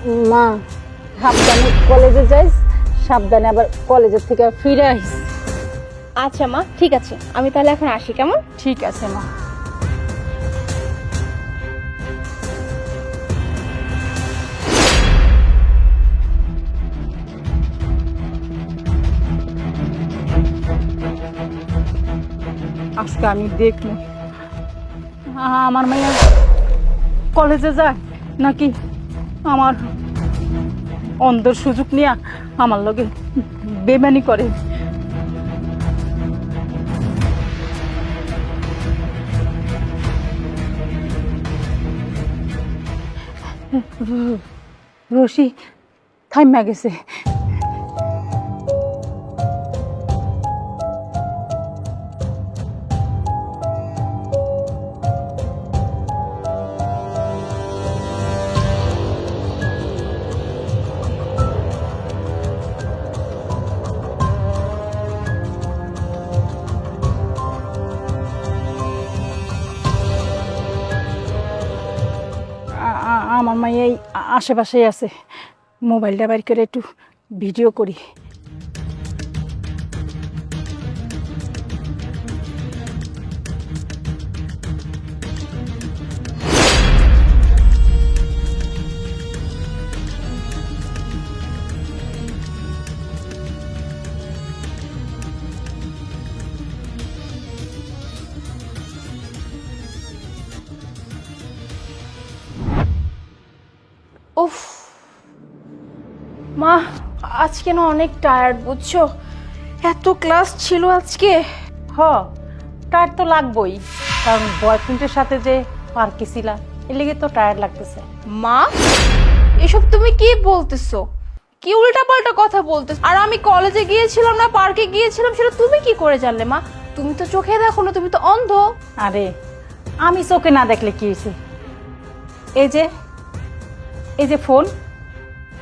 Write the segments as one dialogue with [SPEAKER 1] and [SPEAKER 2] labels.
[SPEAKER 1] মা সাবধানে কলেজে যাইস, সাবধানে আবার কলেজের থেকে ফিরে আইস।
[SPEAKER 2] আচ্ছা মা, ঠিক আছে, আমি তাহলে এখন আসি, কেমন?
[SPEAKER 1] ঠিক আছে মা। আজকে আমি দেখব আমার মেয়ে কলেজে যায় নাকি আমার অন্ধের সুযোগ নিয়ে আমার লগে বেমানি করে। রশি থাইমা গেছে। আমার মাই এই আশেপাশেই আছে, মোবাইলটা বাইর করে একটু ভিডিও করি।
[SPEAKER 2] উফ মা, আজকে না অনেক টায়ার্ড বুঝছো, এত ক্লাস ছিল আজকে।
[SPEAKER 1] টায়ার্ড তো লাগবই, কারণ বয়ফ্রেন্ডের সাথে যে পার্কে ছিলা এর লেগে তো টায়ার্ড লাগতেছে।
[SPEAKER 2] মা, এসব তুমি কি বলতেছো? কি উল্টাপাল্টা কথা বলতেছো? আর আমি কলেজে গিয়েছিলাম না পার্কে গিয়েছিলাম সেটা তুমি কি করে জানলে মা? তুমি তো চোখে দেখো না, তুমি তো অন্ধ।
[SPEAKER 1] আরে আমি চোখে না দেখলে কি হয়েছে, এই যে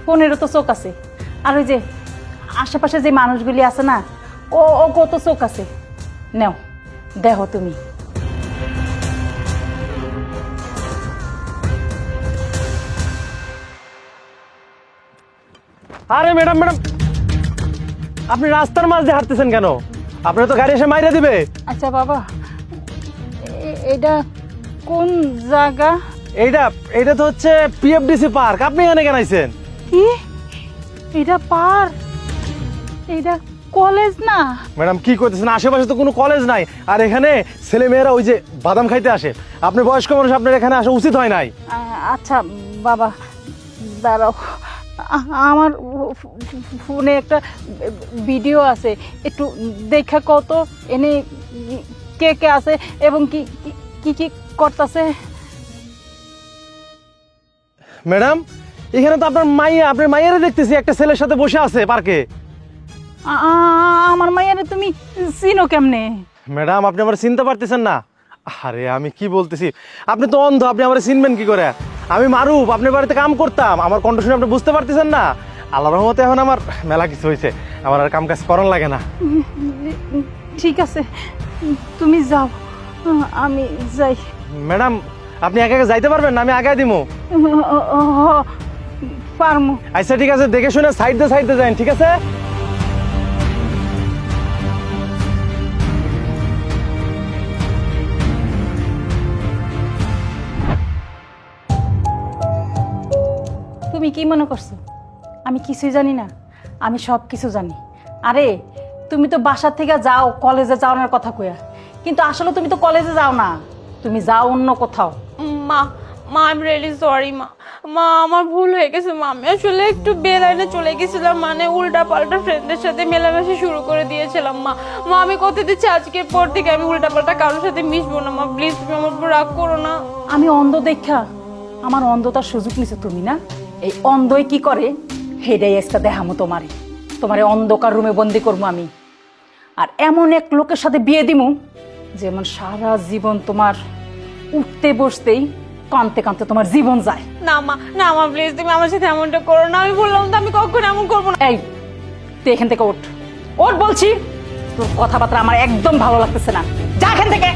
[SPEAKER 1] ফোনেরও তো চোখ আছে, আর ওই যে আশেপাশে যে মানুষগুলি আছে না, ও কত চোখ আছে। নাও দেখো তুমি।
[SPEAKER 3] আরে ম্যাডাম আপনি রাস্তার মাঝ দিয়ে হাঁটতেছেন কেন? আপনার তো গাড়ি এসে মাইরে দিবে।
[SPEAKER 1] আচ্ছা বাবা, এটা কোন জায়গা?
[SPEAKER 3] এইটা তো হচ্ছে পিএফডিসি পার্ক। আপনি এখানে কেন আইছেন?
[SPEAKER 1] কি এটা পার্ক? এটা কলেজ না?
[SPEAKER 3] ম্যাডাম কি করতেছেন? আশেপাশে তো কোনো কলেজ নাই, আর এখানে ছেলে মেয়েরা ওই যে বাদাম খাইতে আসে। আপনি বয়স্ক মানুষ, আপনার এখানে আসা উচিত হয় নাই।
[SPEAKER 1] আচ্ছা বাবা দাঁড়াও, আমার ফোনে একটা ভিডিও আছে, একটু দেখা কত এনে কে কে আছে এবং কি কি কি করতেছে।
[SPEAKER 3] ম্যাডাম এখানে তো আপনার মাইয়ারে দেখতেছি একটা ছেলের সাথে বসে আছে পার্কে।
[SPEAKER 1] আমার মাইয়ারে তুমি চিনো কেমনে?
[SPEAKER 3] ম্যাডাম আপনি আমার চিনতে পারতেছেন না? আরে আমি কি বলতেছি, আপনি তো অন্ধ, আপনি আমার চিনবেন কি করে? আমি মারুফ, আপনার বাড়িতে কাম করতাম। আমার কণ্ঠ শুনে আপনি বুঝতে পারতেছেন না? আল্লাহর রহমতে এখন আমার মেলা কিছু হয়েছে, আমার আর কাম কাজ করার লাগে না।
[SPEAKER 1] ঠিক আছে তুমি যাও, আমি যাই।
[SPEAKER 3] ম্যাডাম আপনি একা একা যাইতে পারবেন না? আমি আগায় দিমু।
[SPEAKER 1] পারমু।
[SPEAKER 3] আচ্ছা ঠিক আছে, দেখে শুনে সাইডে যান, ঠিক আছে?
[SPEAKER 1] তুমি কি মনে করছো আমি কিছুই জানি না? আমি সব কিছু জানি। আরে তুমি তো বাসা থেকে যাও কলেজে যাওয়ার কথা কইয়া, কিন্তু আসলে তুমি তো কলেজে যাও না, তুমি যাও অন্য কোথাও।
[SPEAKER 2] মা আই এম রিয়েলি সরি মা, আমার ভুল হয়ে গেছে মা। আমি আসলে একটু বেলাইনে চলে গেছিলাম, মানে উল্টা পাল্টা ফ্রেন্ডের সাথে মেলামেশা শুরু করে দিয়েছিলাম মা। আমি কথা দিচ্ছি আজকের পর থেকে আমি উল্টা পাল্টা কারোর সাথে মিশবো না মা, প্লিজ তুমি আমার উপর রাগ করো না।
[SPEAKER 1] আমি অন্ধ দেখা আমার অন্ধতার সুযোগ নিছো তুমি না? এই অন্ধই কি করে হেডাই একটা দেখামো তোমারে অন্ধকার রুমে বন্দি করবো আমি, আর এমন এক লোকের সাথে বিয়ে দিমু যেমন সারা জীবন তোমার উঠতে বসতেই কাঁদতে কাঁদতে তোমার জীবন যায়।
[SPEAKER 2] না মা প্লিজ তুমি আমার সাথে এমনটা করো না, আমি বললাম তো আমি কখনো এমন করবো না।
[SPEAKER 1] এই তুই এখান থেকে ওঠ বলছি, তোর কথাবার্তা আমার একদম ভালো লাগতেছে না, যা এখান থেকে।